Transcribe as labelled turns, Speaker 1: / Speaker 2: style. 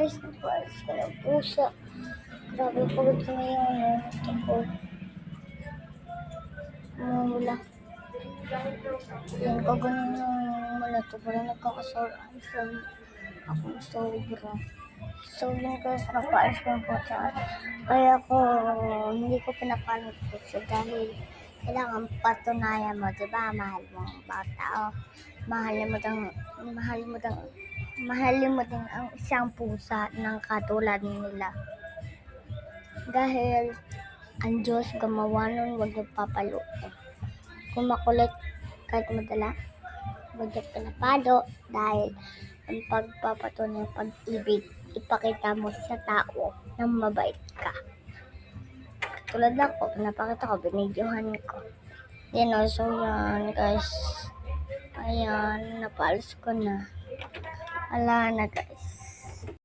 Speaker 1: guys, nagpaalis ko ng pusa. Grabe, pagod ko ngayon. Ito ko. Wala. Yan, kaganon yung mula ito. Parang nagkakasaraan sa akong sobra. So, yun guys, nagpaalis ko ng pusa. Kaya ako, hindi ko pinapalit pusa dahil kailangan patunayan mo, diba? Mahal mo ang bawat tao. Mahalin mo din ang isang pusa ng katulad nila. Dahil ang Diyos gumawa nun, huwag niyo papaluin. Kung makulit kahit madala, huwag niyo pinapalo dahil ang pagpapatunay ng pag-ibig, ipakita mo sa tao na mabait ka. Tulad ako, pinapakita ko, binidyohan ko. Yan o, so yan guys. Ayan, napaalis ko na. Wala na guys.